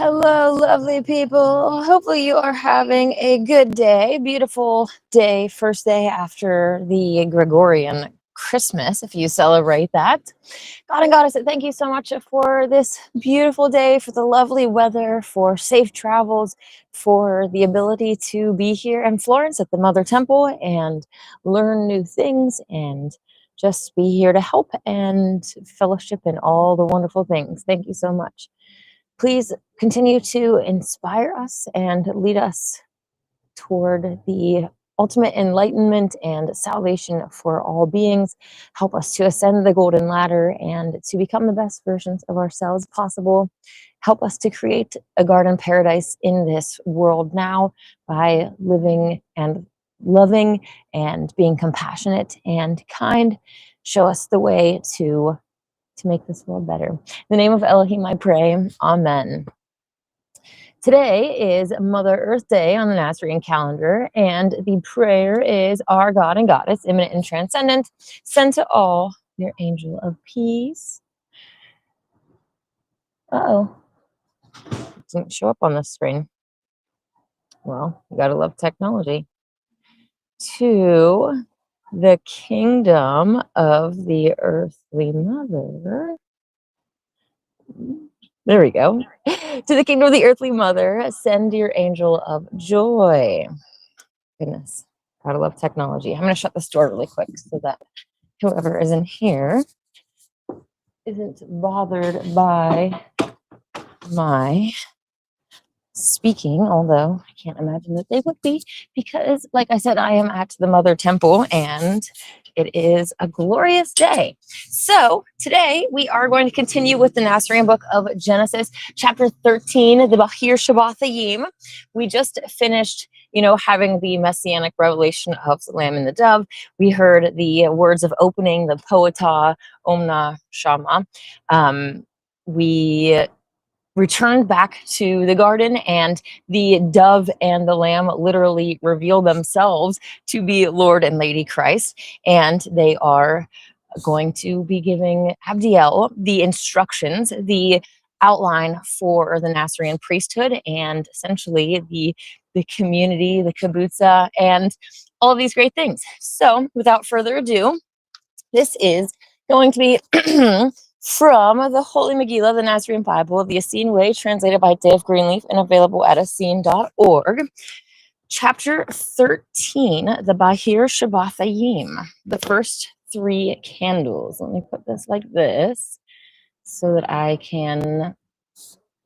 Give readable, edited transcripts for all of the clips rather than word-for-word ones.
Hello, lovely people. Hopefully you are having a good day, beautiful day, first day after the Gregorian Christmas, if you celebrate that. God and Goddess, thank you so much for this beautiful day, for the lovely weather, for safe travels, for the ability to be here in Florence at the Mother Temple and learn new things and just be here to help and fellowship and all the wonderful things. Thank you so much. Please continue to inspire us and lead us toward the ultimate enlightenment and salvation for all beings. Help us to ascend the golden ladder and to become the best versions of ourselves possible. Help us to create a garden paradise in this world now by living and loving and being compassionate and kind. Show us the way to make this world better. In the name of Elohim, I pray. Amen. Today is Mother Earth Day on the Nasarean calendar, and the prayer is, Our God and Goddess, immanent and transcendent, send to all your angel of peace. Uh-oh. It didn't show up on the screen. Well, you gotta love technology. To the kingdom of the earthly mother. There we go. To the kingdom of the earthly mother, send your angel of joy. Goodness, gotta love technology. I'm gonna shut this door really quick so that whoever is in here isn't bothered by my speaking, although I can't imagine that they would be, because like I said, I am at the Mother Temple and it is a glorious day. So today we are going to continue with the Nasarean book of Genesis, chapter 13, the Bahir Shibathayim. We just finished, having the messianic revelation of the Lamb and the Dove. We heard the words of opening, the Poetah, Omna Shama. We returned back to the garden, and the dove and the lamb literally reveal themselves to be Lord and Lady Christ, and they are going to be giving Abdiel the instructions, the outline for the Nasarean priesthood, and essentially the community, the kibbutza, and all of these great things. So without further ado, this is going to be from the Holy Megillah, the Nasarean Bible of the Essene Way, translated by Dave Greenleaf and available at essene.org. Chapter 13, the Bahir Shibathayim, the first 3 candles. Let me put this like this so that I can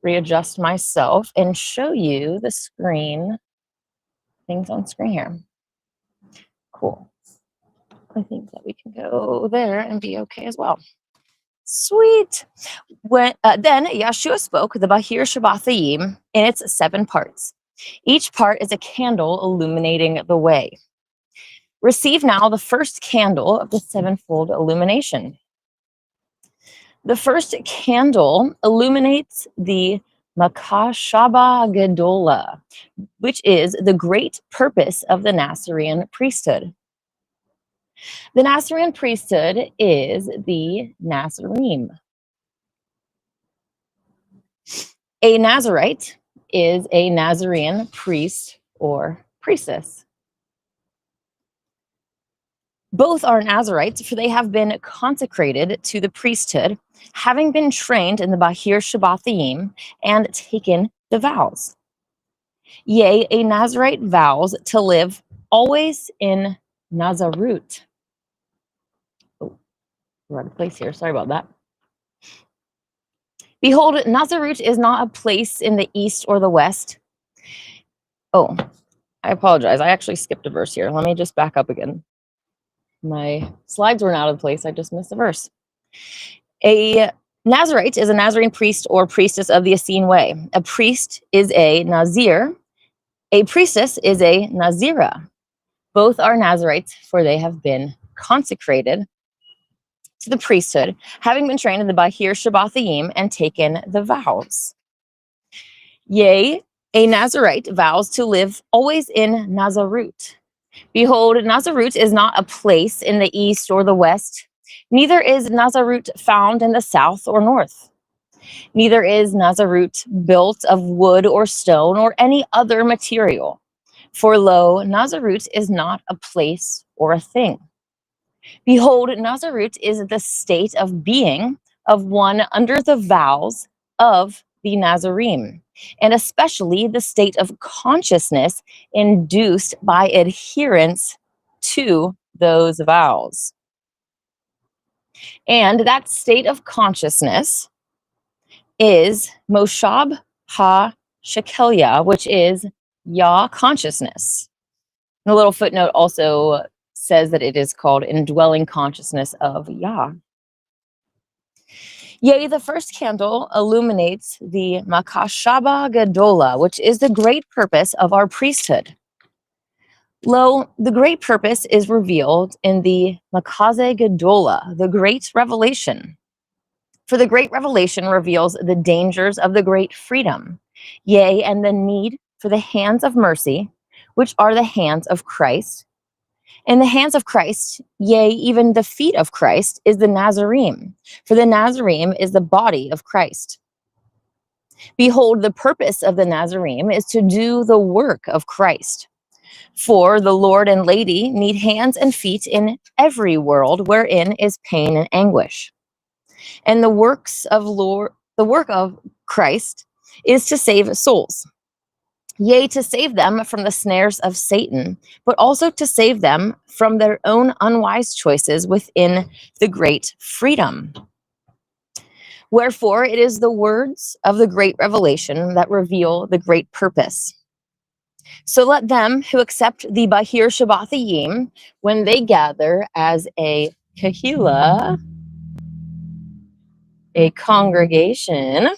readjust myself and show you the screen, things on screen here. Cool. I think that we can go there and be okay as well. Sweet. Then Yeshua spoke the Bahir Shibathayim in its 7 parts. Each part is a candle illuminating the way. Receive now the first candle of the 7-fold illumination. The first candle illuminates the Makashaba Gedola, which is the great purpose of the Nasarean priesthood. The Nasarean priesthood is the Nazarim. A Nazarite is a Nazarene priest or priestess. Both are Nazarites, for they have been consecrated to the priesthood, having been trained in the Bahir Shibathayim and taken the vows. Yea, a Nazarite vows to live always in Nazarut. We're out of place here. Sorry about that. Behold, Nazarut is not a place in the east or the west. Oh, I apologize. I actually skipped a verse here. Let me just back up again. My slides were out of place. I just missed a verse. A Nazarite is a Nazarene priest or priestess of the Essene Way. A priest is a Nazir. A priestess is a Nazira. Both are Nazarites, for they have been consecrated to the priesthood, having been trained in the Bahir Shibathayim and taken the vows. Yea, a Nazarite vows to live always in Nazarut. Behold, Nazarut is not a place in the east or the west, neither is Nazarut found in the south or north. Neither is Nazarut built of wood or stone or any other material. For lo, Nazarut is not a place or a thing. Behold, Nazarut is the state of being of one under the vows of the Nazarene, and especially the state of consciousness induced by adherence to those vows. And that state of consciousness is Moshab ha-Shekelia, which is Yah consciousness. And the little footnote also says that it is called indwelling consciousness of Yah. Yea, the first candle illuminates the Makashaba Gadola, which is the great purpose of our priesthood. Lo, the great purpose is revealed in the Makaze Gadola, the great revelation. For the great revelation reveals the dangers of the great freedom, yea, and the need for the hands of mercy, which are the hands of Christ. In the hands of Christ, yea, even the feet of Christ, is the Nazarene, for the Nazarene is the body of Christ. Behold, the purpose of the Nazarene is to do the work of Christ. For the Lord and Lady need hands and feet in every world wherein is pain and anguish. And the work of Christ is to save souls. Yea, to save them from the snares of Satan, but also to save them from their own unwise choices within the great freedom. Wherefore, it is the words of the great revelation that reveal the great purpose. So let them who accept the Bahir Shibathayim, when they gather as a kahila, a congregation,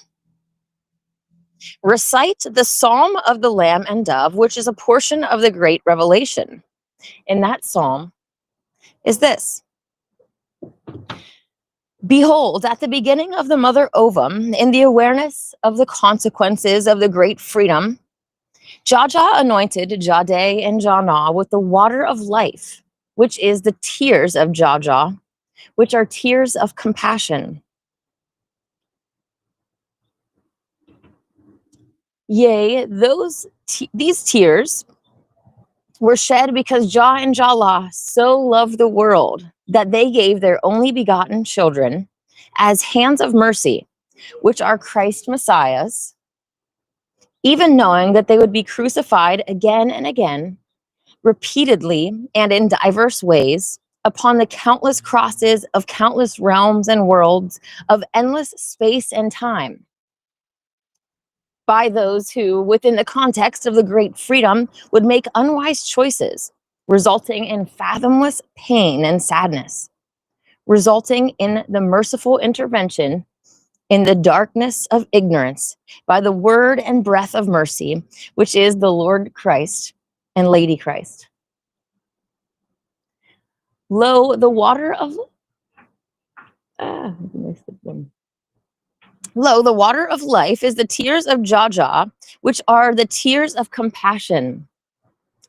recite the Psalm of the Lamb and Dove, which is a portion of the great revelation. And that psalm is this. Behold, at the beginning of the mother ovum, in the awareness of the consequences of the great freedom, Jaja anointed Jade and Jana with the water of life, which is the tears of Jaja, which are tears of compassion. Yea, these tears were shed because Jah and Jala so loved the world that they gave their only begotten children as hands of mercy, which are Christ Messiahs, even knowing that they would be crucified again and again, repeatedly and in diverse ways, upon the countless crosses of countless realms and worlds of endless space and time, by those who, within the context of the great freedom, would make unwise choices, resulting in fathomless pain and sadness, resulting in the merciful intervention in the darkness of ignorance by the word and breath of mercy, which is the Lord Christ and Lady Christ. Lo, the water of life is the tears of Jaja, which are the tears of compassion,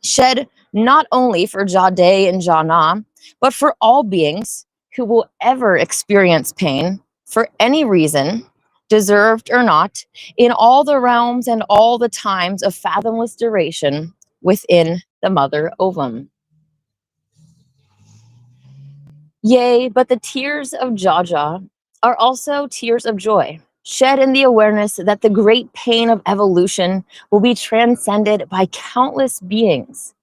shed not only for Jade and Jana, but for all beings who will ever experience pain for any reason, deserved or not, in all the realms and all the times of fathomless duration within the mother ovum. Yea, but the tears of Jaja are also tears of joy, shed in the awareness that the great pain of evolution will be transcended by countless beings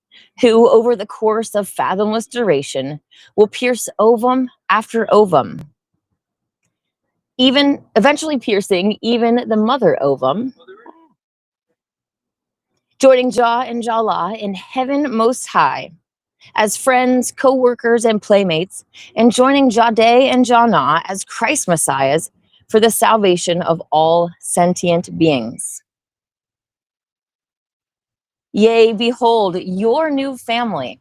who, over the course of fathomless duration, will pierce ovum after ovum, even eventually piercing even the mother ovum, joining Jah and Jala in heaven most high, as friends, co-workers, and playmates, and joining Jade and Jana as Christ Messiahs for the salvation of all sentient beings. Yea, behold, your new family,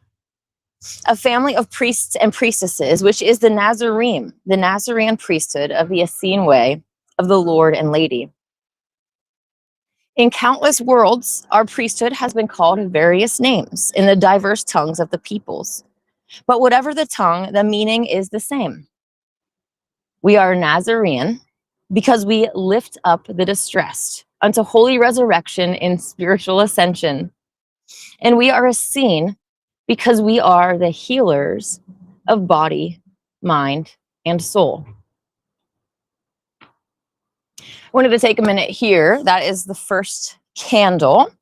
a family of priests and priestesses, which is the Nazarene, the Nasarean priesthood of the Essene Way of the Lord and Lady. In countless worlds, our priesthood has been called various names in the diverse tongues of the peoples. But whatever the tongue, the meaning is the same. We are Nazarene, because we lift up the distressed unto holy resurrection in spiritual ascension. And we are Essene because we are the healers of body, mind, and soul. I wanted to take a minute here. That is the first candle.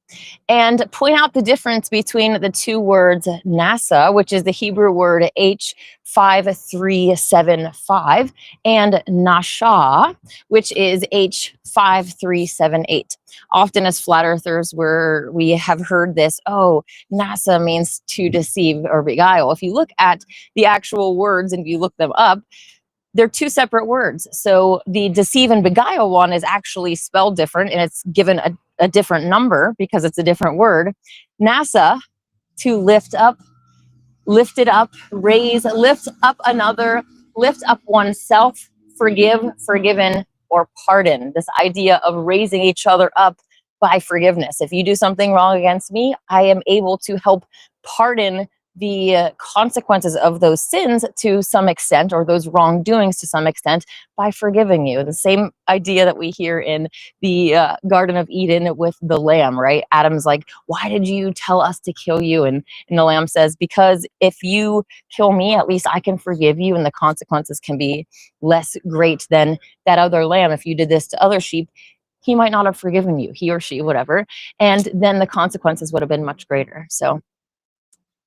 And point out the difference between the two words NASA, which is the Hebrew word H5375, and Nasha, which is H5378. Often as flat earthers, we have heard this, oh, NASA means to deceive or beguile. If you look at the actual words and you look them up, they're two separate words. So the deceive and beguile one is actually spelled different, and it's given a different number because it's a different word. NASA, to lift up, lift it up, raise, lift up another, lift up oneself, forgive, forgiven, or pardon. This idea of raising each other up by forgiveness. If you do something wrong against me, I am able to help pardon the consequences of those sins to some extent, or those wrongdoings to some extent, by forgiving you. The same idea that we hear in the Garden of Eden with the lamb, right? Adam's like, why did you tell us to kill you? And the lamb says, because if you kill me, at least I can forgive you, and the consequences can be less great than that other lamb. If you did this to other sheep, he might not have forgiven you, he or she, whatever. And then the consequences would have been much greater. So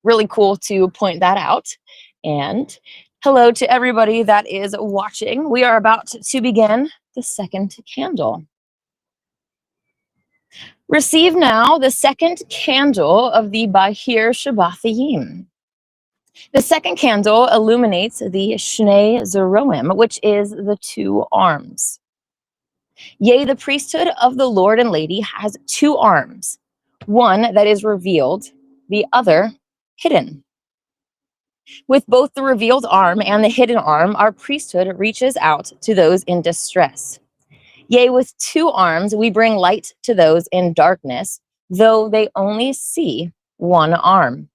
really cool to point that out. And hello to everybody that is watching. We are about to begin the second candle. Receive now the second candle of the Bahir Shibathayim. The second candle illuminates the Shnei Zeroim, which is the two arms. Yea, the priesthood of the Lord and Lady has two arms, one that is revealed, the other hidden. With both the revealed arm and the hidden arm, our priesthood reaches out to those in distress. Yea, with two arms, we bring light to those in darkness, though they only see one arm.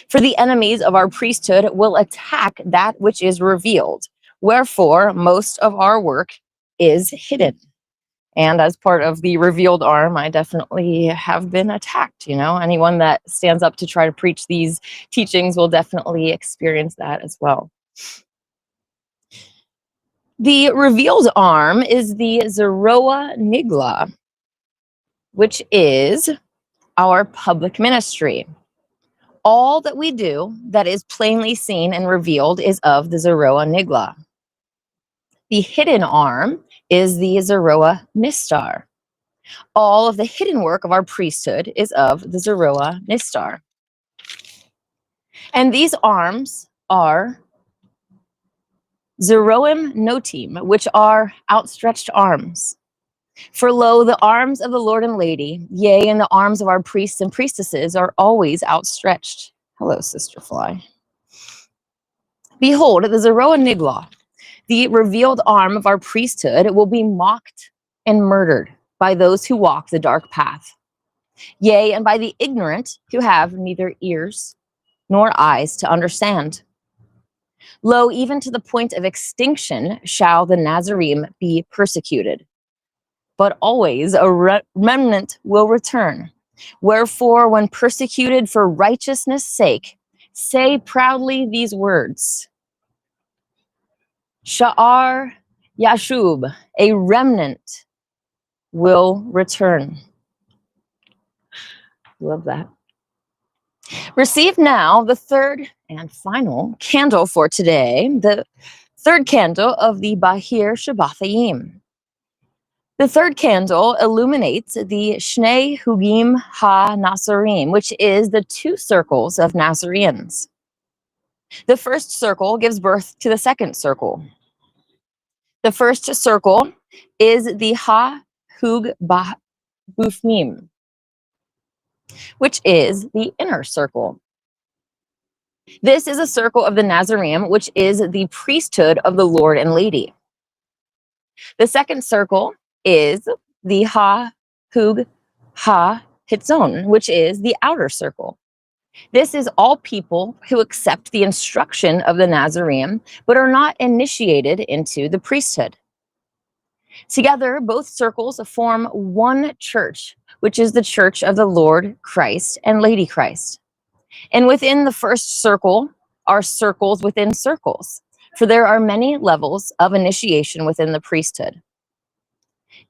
For the enemies of our priesthood will attack that which is revealed, wherefore most of our work is hidden. And as part of the revealed arm, I definitely have been attacked. You know, anyone that stands up to try to preach these teachings will definitely experience that as well. The revealed arm is the Zeroa Nigla, which is our public ministry. All that we do that is plainly seen and revealed is of the Zeroa Nigla. The hidden arm is the Zeroa Nistar. All of the hidden work of our priesthood is of the Zeroa Nistar. And these arms are Zeroim Notim, which are outstretched arms. For lo, the arms of the Lord and Lady, yea, and the arms of our priests and priestesses are always outstretched. Hello, Sister Fly. Behold, the Zeroa Nigla, the revealed arm of our priesthood, will be mocked and murdered by those who walk the dark path. Yea, and by the ignorant who have neither ears nor eyes to understand. Lo, even to the point of extinction shall the Nazarim be persecuted. But always a remnant will return. Wherefore, when persecuted for righteousness' sake, say proudly these words. Sha'ar Yashub, a remnant will return. Love that. Receive now the third and final candle for today, the third candle of the Bahir Shibathayim. The third candle illuminates the Shnei Hugim Ha-Nasarean, which is the two circles of Nazareans. The first circle gives birth to the second circle. The first circle is the Ha-Hug Bufnim, which is the inner circle. This is a circle of the Nazarean, which is the priesthood of the Lord and Lady. The second circle is the Ha-Hug Ha-Hitzon, which is the outer circle. This is all people who accept the instruction of the Nazarean, but are not initiated into the priesthood. Together, both circles form one church, which is the Church of the Lord Christ and Lady Christ. And within the first circle are circles within circles, for there are many levels of initiation within the priesthood.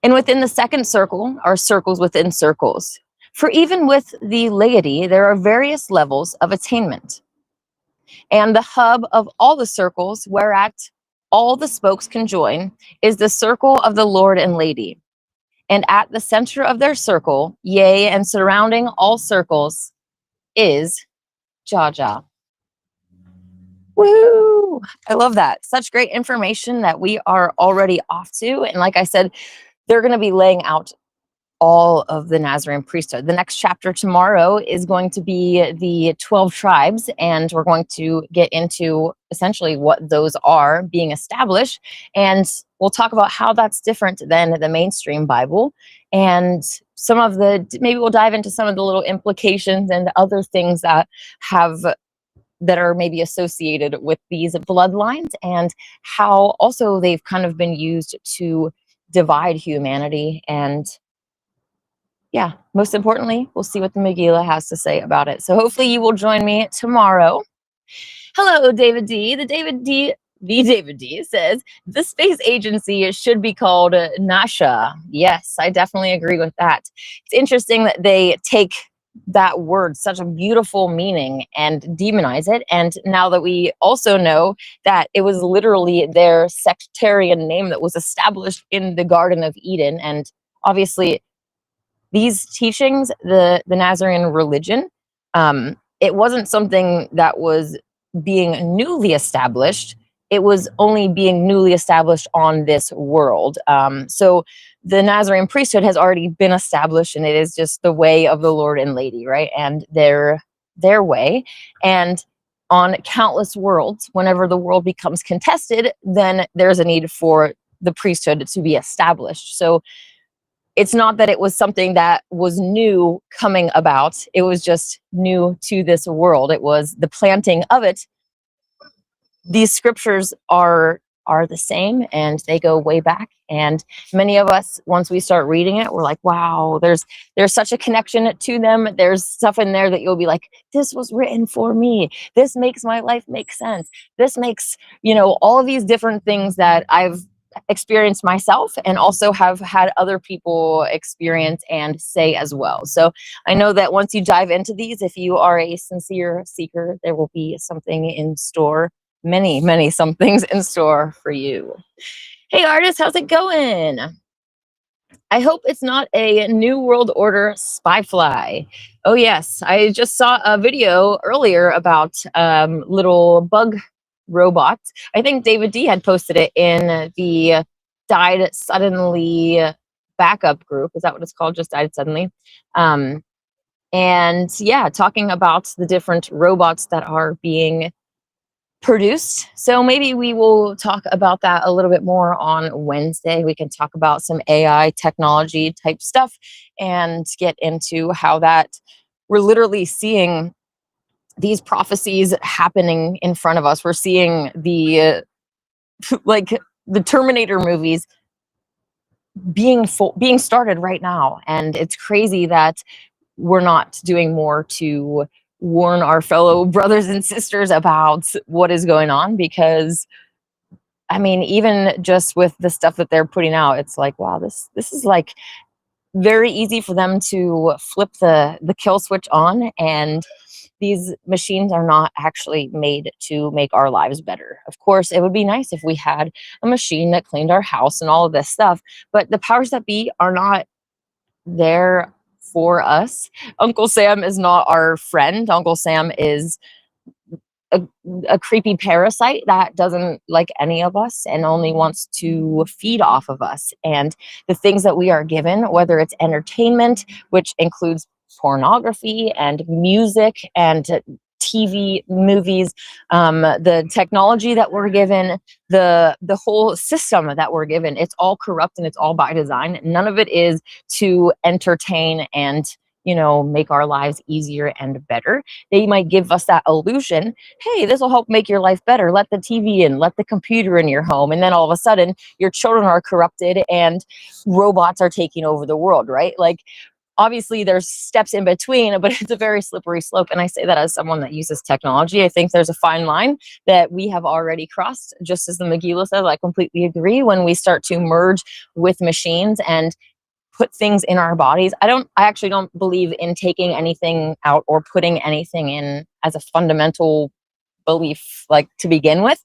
And within the second circle are circles within circles, for even with the laity, there are various levels of attainment. And the hub of all the circles, whereat all the spokes conjoin, is the circle of the Lord and Lady. And at the center of their circle, yea, and surrounding all circles, is Jaja. Woo! I love that. Such great information that we are already off to. And like I said, they're going to be laying out all of the Nazarene priesthood. The next chapter tomorrow is going to be the 12 tribes, and we're going to get into essentially what those are being established. And we'll talk about how that's different than the mainstream Bible. And maybe we'll dive into some of the little implications and other things that are maybe associated with these bloodlines, and how also they've kind of been used to divide humanity. And yeah, most importantly, we'll see what the Megillah has to say about it. So hopefully you will join me tomorrow. Hello, David D. The David D says, the space agency should be called NASA. Yes, I definitely agree with that. It's interesting that they take that word, such a beautiful meaning, and demonize it. And now that we also know that it was literally their sectarian name that was established in the Garden of Eden. And obviously these teachings, the Nazarene religion, it wasn't something that was being newly established. It was only being newly established on this world. So the Nazarene priesthood has already been established, and it is just the way of the Lord and Lady, right? And their way. And on countless worlds, whenever the world becomes contested, then there's a need for the priesthood to be established. So it's not that it was something that was new coming about. It was just new to this world. It was the planting of it. These scriptures are the same, and they go way back. And many of us, once we start reading it, we're like, wow, there's such a connection to them. There's stuff in there that you'll be like, this was written for me. This makes my life make sense. This makes, all of these different things that I've experienced myself, and also have had other people experience and say as well. So I know that once you dive into these, if you are a sincere seeker, there will be something in store, many some things in store for you. Hey artist, how's it going? I hope it's not a New World Order spy fly. Oh yes, I just saw a video earlier about little bug robots. I think David D had posted it in the Died Suddenly backup group. Is that what it's called? Just Died Suddenly. And yeah, talking about the different robots that are being produced. So maybe we will talk about that a little bit more on Wednesday. We can talk about some AI technology type stuff and get into how that we're literally seeing these prophecies happening in front of us. We're seeing the like the Terminator movies being started right now, and it's crazy that we're not doing more to warn our fellow brothers and sisters about what is going on. Because I mean, even just with the stuff that they're putting out, it's like, wow, this is like very easy for them to flip the kill switch on, and these machines are not actually made to make our lives better. Of course, it would be nice if we had a machine that cleaned our house and all of this stuff, but the powers that be are not there for us. Uncle Sam is not our friend. Uncle Sam is a creepy parasite that doesn't like any of us and only wants to feed off of us. And the things that we are given, whether it's entertainment, which includes pornography and music and TV, movies, the technology that we're given, the whole system that we're given, it's all corrupt and it's all by design. None of it is to entertain and you know, make our lives easier and better. They might give us that illusion, hey, this will help make your life better. Let the TV in, let the computer in your home. And then all of a sudden, your children are corrupted and robots are taking over the world, right? Like, obviously there's steps in between, but it's a very slippery slope. And I say that as someone that uses technology. I think there's a fine line that we have already crossed, just as the Megillah says. I completely agree. When we start to merge with machines and put things in our bodies, I actually don't believe in taking anything out or putting anything in as a fundamental belief, like, to begin with,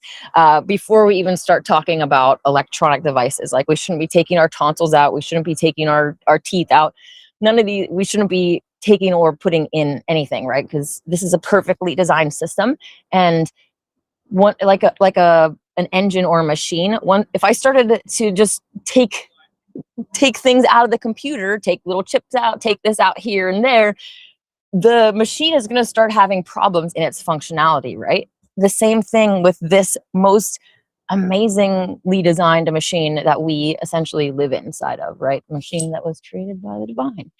before we even start talking about electronic devices. Like, we shouldn't be taking our tonsils out, we shouldn't be taking our teeth out, none of these. We shouldn't be taking or putting in anything, right? Because this is a perfectly designed system. And one, like an engine or a machine, one, if I started to just take things out of the computer, take little chips out, take this out here and there, the machine is going to start having problems in its functionality, right? The same thing with this most amazingly designed machine that we essentially live inside of, right? A machine that was created by the divine.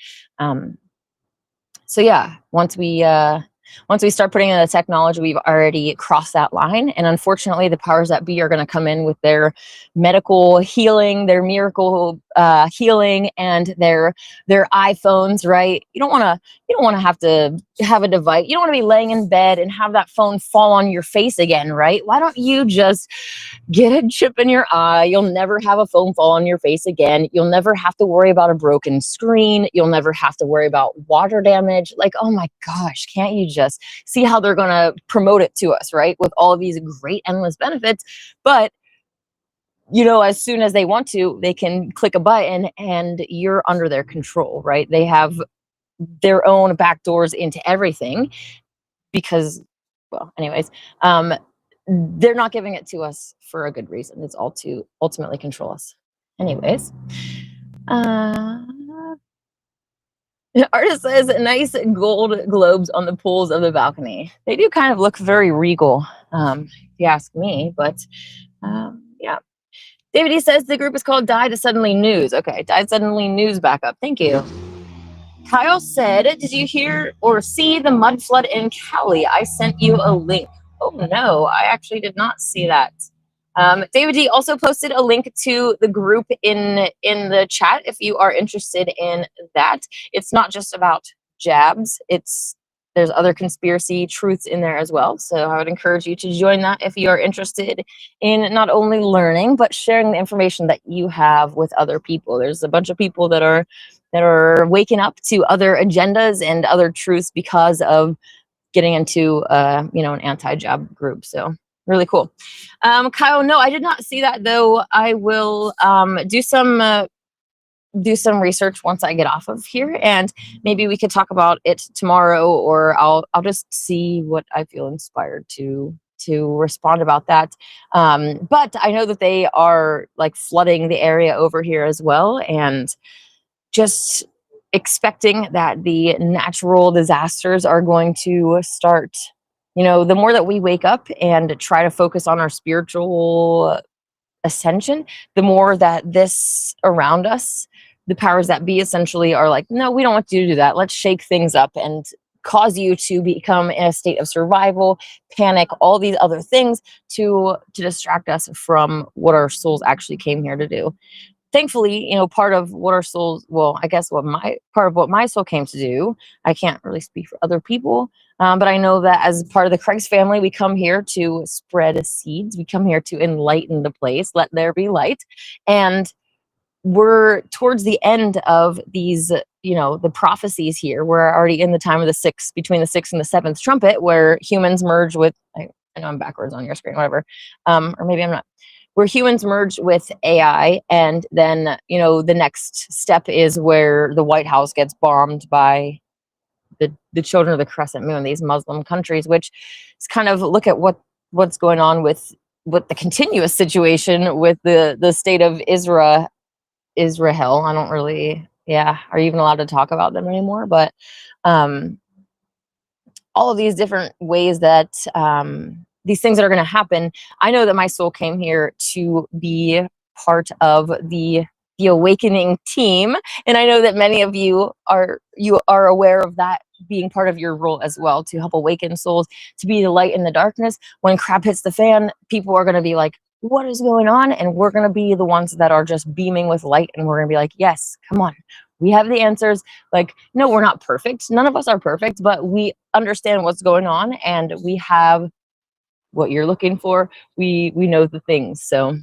So yeah, once we start putting in the technology, we've already crossed that line. And unfortunately, the powers that be are going to come in with their medical healing, their miracle healing, and their iPhones, right? You don't want to have a device. You don't want to be laying in bed and have that phone fall on your face again, right? Why don't you just get a chip in your eye? You'll never have a phone fall on your face again. You'll never have to worry about a broken screen. You'll never have to worry about water damage. Like, oh my gosh, can't you just see how they're going to promote it to us, right? With all of these great endless benefits. But, you know, as soon as they want to, they can click a button and you're under their control, right? They have their own back doors into everything because, well, anyways, they're not giving it to us for a good reason. It's all to ultimately control us. Anyways, artist says nice gold globes on the poles of the balcony. They do kind of look very regal, if you ask me, but yeah. David E says the group is called Died Suddenly News. Okay, Died Suddenly News backup. Thank you. Kyle said, did you hear or see the mud flood in Cali? I sent you a link. Oh no, I actually did not see that. David D also posted a link to the group in the chat if you are interested in that. It's not just about jabs. There's other conspiracy truths in there as well. So I would encourage you to join that if you are interested in not only learning, but sharing the information that you have with other people. There's a bunch of people that are waking up to other agendas and other truths because of getting into you know, an anti-jab group. So really cool. Kyle, no, I did not see that though. I will do some research once I get off of here, and maybe we could talk about it tomorrow, or I'll just see what I feel inspired to respond about that. But I know that they are like flooding the area over here as well, and just expecting that the natural disasters are going to start. You know, the more that we wake up and try to focus on our spiritual ascension, the more that this around us, the powers that be, essentially are like, no, we don't want you to do that. Let's shake things up and cause you to become in a state of survival, panic, all these other things to distract us from what our souls actually came here to do. Thankfully, you know, part of what our souls, well, I guess what my soul came to do, I can't really speak for other people, but I know that as part of the Christ family, we come here to spread seeds. We come here to enlighten the place, let there be light. And we're towards the end of these, you know, the prophecies here. We're already in the time of between the sixth and the seventh trumpet, where humans merge with, I know I'm backwards on your screen, whatever, or maybe I'm not. Where humans merge with AI, and then, you know, the next step is where the White House gets bombed by the children of the Crescent Moon, these Muslim countries, which is kind of look at what's going on with the continuous situation with the state of Israel. I don't really, are you even allowed to talk about them anymore? But all of these different ways that these things that are going to happen. I know that my soul came here to be part of the the awakening team. And I know that many of you are aware of that being part of your role as well, to help awaken souls, to be the light in the darkness. When crap hits the fan, people are going to be like, what is going on? And we're going to be the ones that are just beaming with light, and we're going to be like, yes, come on, we have the answers. Like, no, we're not perfect, none of us are perfect, but we understand what's going on, and we have what you're looking for. We know the things. So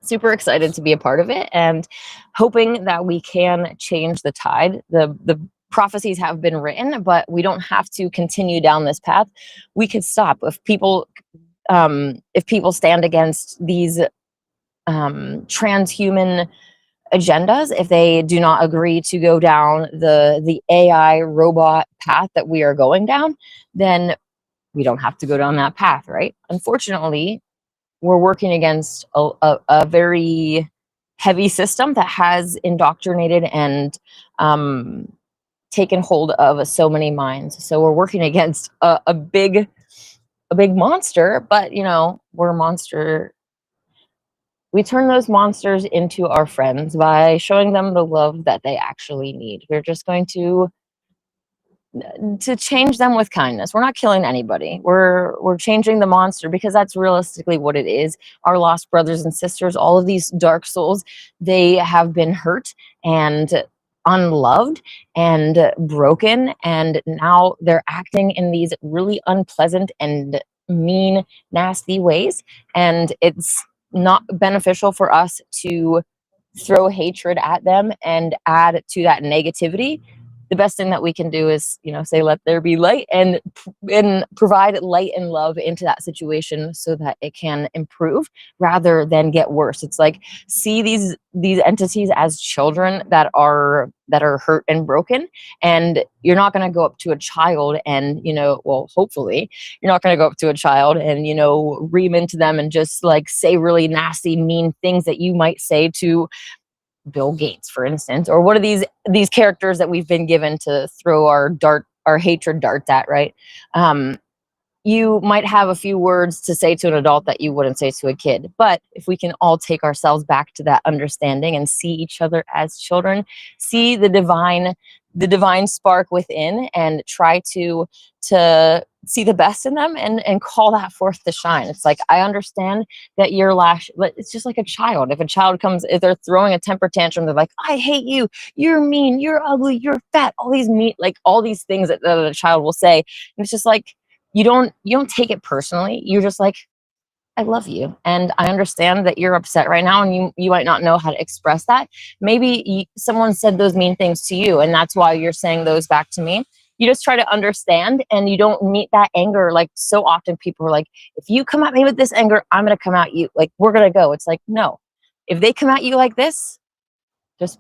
super excited to be a part of it, and hoping that we can change the tide. The prophecies have been written, but we don't have to continue down this path. We could stop if people stand against these transhuman agendas, if they do not agree to go down the AI robot path that we are going down, then we don't have to go down that path, right? Unfortunately, we're working against a very heavy system that has indoctrinated and taken hold of so many minds. So we're working against a big monster, but you know, we're a monster. We turn those monsters into our friends by showing them the love that they actually need. We're just going to change them with kindness. We're not killing anybody. We're changing the monster, because that's realistically what it is. Our lost brothers and sisters, all of these dark souls, they have been hurt and unloved and broken, and now they're acting in these really unpleasant and mean, nasty ways, and it's not beneficial for us to throw hatred at them and add to that negativity. The best thing that we can do is, you know, say, let there be light, and provide light and love into that situation so that it can improve rather than get worse. It's like, see these entities as children that are hurt and broken, and you're not going to go up to a child and, you know, well, hopefully you're not going to go up to a child and, you know, ream into them and just like say really nasty, mean things that you might say to Bill Gates, for instance, or what are these characters that we've been given to throw our hatred darts at, right? You might have a few words to say to an adult that you wouldn't say to a kid, but if we can all take ourselves back to that understanding and see each other as children, see the divine spark within, and try to see the best in them, and call that forth to shine. It's like, I understand that you're it's just like a child. If a child comes, if they're throwing a temper tantrum, they're like, I hate you, you're mean, you're ugly, you're fat, all these all these things that a child will say. And it's just like, you don't take it personally. You're just like, I love you, and I understand that you're upset right now, and you might not know how to express that. Maybe someone said those mean things to you, and that's why you're saying those back to me. You just try to understand, and you don't meet that anger. Like, so often people are like, if you come at me with this anger, I'm going to come at you. Like, we're going to go. It's like, no. If they come at you like this, just,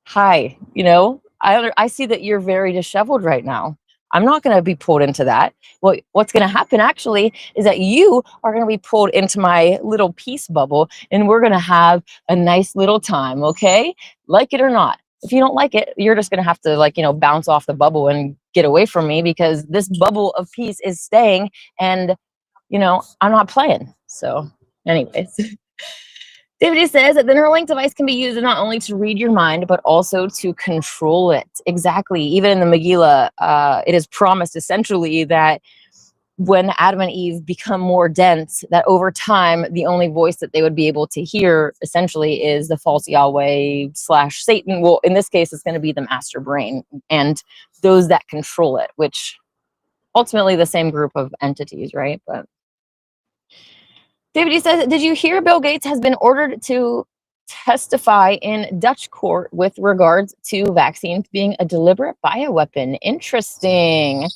hi, you know, I see that you're very disheveled right now. I'm not going to be pulled into that. What's going to happen actually is that you are going to be pulled into my little peace bubble, and we're going to have a nice little time. Okay. Like it or not. If you don't like it, you're just going to have to, like, you know, bounce off the bubble and get away from me, because this bubble of peace is staying, and, you know, I'm not playing. So anyways, David says that the Neuralink device can be used not only to read your mind, but also to control it. Exactly. Even in the Megillah, it is promised essentially that when Adam and Eve become more dense, that over time, the only voice that they would be able to hear essentially is the false Yahweh / Satan. Well, in this case, it's going to be the master brain and those that control it, which ultimately the same group of entities, right? But David says, did you hear Bill Gates has been ordered to testify in Dutch court with regards to vaccines being a deliberate bioweapon? Interesting.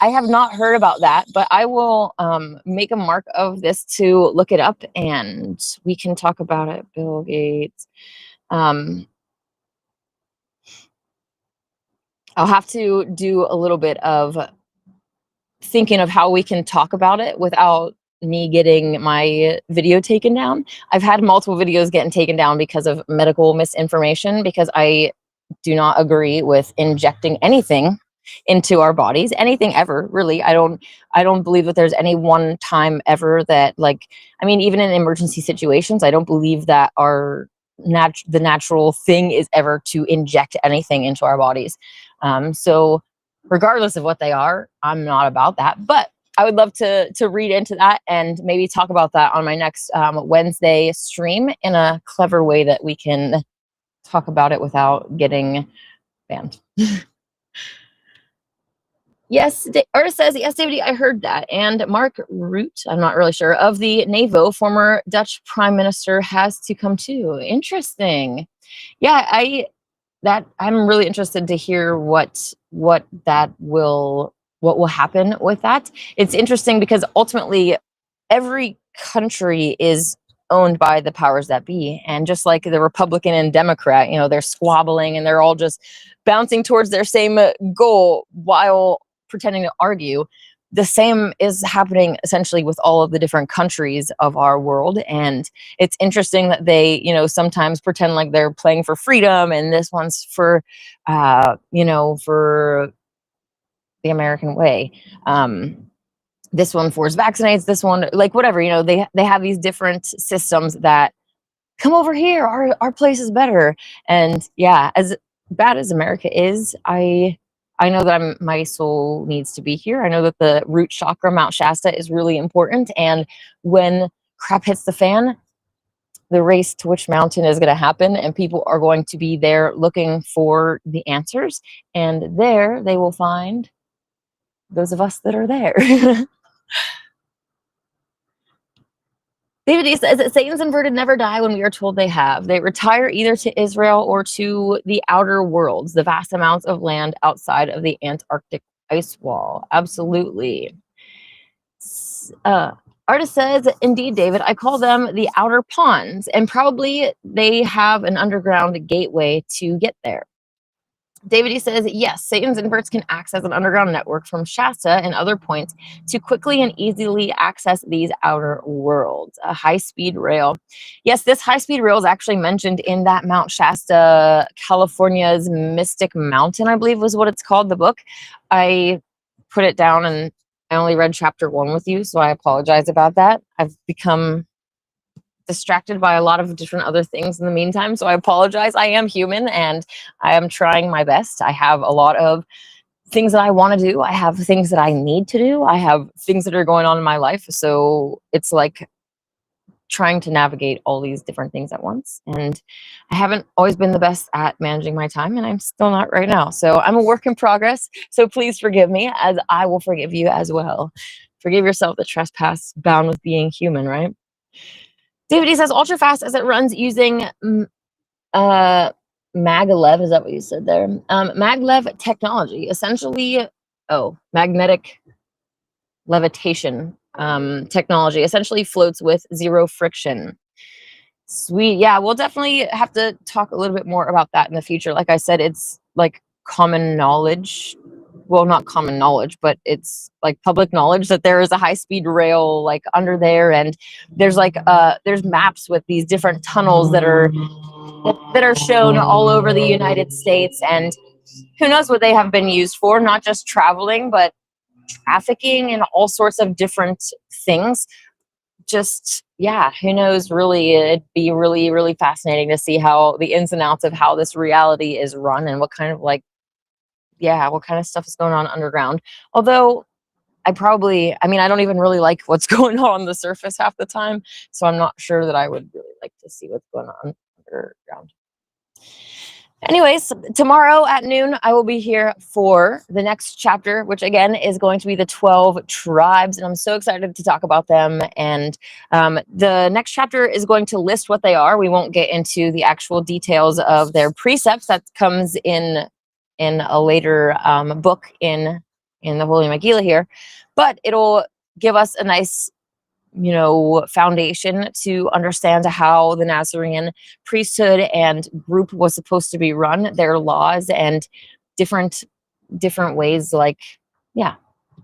I have not heard about that, but I will make a mark of this to look it up, and we can talk about it. Bill Gates. I'll have to do a little bit of thinking of how we can talk about it without me getting my video taken down. I've had multiple videos getting taken down because of medical misinformation, because I do not agree with injecting anything into our bodies, anything ever, really. I don't believe that there's any one time ever that, like, I mean, even in emergency situations, I don't believe that our the natural thing is ever to inject anything into our bodies. So regardless of what they are, I'm not about that, but I would love to read into that and maybe talk about that on my next Wednesday stream in a clever way that we can talk about it without getting banned. Yes, artist says, yes, David, I heard that. And Mark Rutte, I'm not really sure, of the NAVO, former Dutch prime minister, has to come too. Interesting. Yeah, I'm really interested to hear what will happen with that. It's interesting because ultimately every country is owned by the powers that be, and just like the Republican and Democrat, they're squabbling and they're all just bouncing towards their same goal while pretending to argue. The same is happening essentially with all of the different countries of our world, and it's interesting that they sometimes pretend like they're playing for freedom, and this one's for for the American way. This one force vaccinates, this one like whatever, they have these different systems that come over here, our place is better. And yeah, as bad as America is, I know that my soul needs to be here. I know that the root chakra, Mount Shasta, is really important, and when crap hits the fan, the race to which mountain is going to happen, and people are going to be there looking for the answers, and there they will find those of us that are there. David E says that Satan's inverted never die when we are told they have. They retire either to Israel or to the outer worlds, the vast amounts of land outside of the Antarctic ice wall. Absolutely. Artist says, indeed, David, I call them the outer ponds, and probably they have an underground gateway to get there. David E says, yes, Satan's inverts can access an underground network from Shasta and other points to quickly and easily access these outer worlds. A high-speed rail. Yes, this high-speed rail is actually mentioned in that Mount Shasta, California's Mystic Mountain, I believe was what it's called, the book. I put it down and I only read chapter 1 with you, so I apologize about that. I've become distracted by a lot of different other things in the meantime, so I apologize. I am human and I am trying my best. I have a lot of things that I want to do. I have things that I need to do. I have things that are going on in my life, so it's like trying to navigate all these different things at once, and I haven't always been the best at managing my time, and I'm still not right now, so I'm a work in progress. So please forgive me, as I will forgive you as well. Forgive yourself the trespass bound with being human, right? David, he says, ultra fast as it runs using maglev. Is that what you said there? Maglev technology, essentially, magnetic levitation technology, essentially floats with zero friction. Sweet. Yeah, we'll definitely have to talk a little bit more about that in the future. Like I said, it's like common knowledge. Well, not common knowledge, but it's like public knowledge that there is a high-speed rail like under there, and there's like there's maps with these different tunnels that are shown all over the United States, and who knows what they have been used for, not just traveling, but trafficking and all sorts of different things. Just, yeah, who knows, really. It'd be really, really fascinating to see how the ins and outs of how this reality is run and what kind of what kind of stuff is going on underground. Although I don't even really like what's going on the surface half the time, so I'm not sure that I would really like to see what's going on underground. Anyways, tomorrow at noon, I will be here for the next chapter, which again is going to be the 12 tribes. And I'm so excited to talk about them. And the next chapter is going to list what they are. We won't get into the actual details of their precepts. That comes in a later book in the Holy Megillah here. But it'll give us a nice foundation to understand how the Nazarene priesthood and group was supposed to be run, their laws and different ways, like,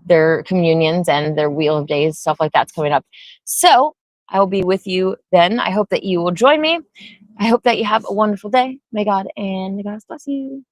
their communions and their wheel of days, stuff like that's coming up. So I will be with you then. I hope that you will join me. I hope that you have a wonderful day. May God and the gods bless you.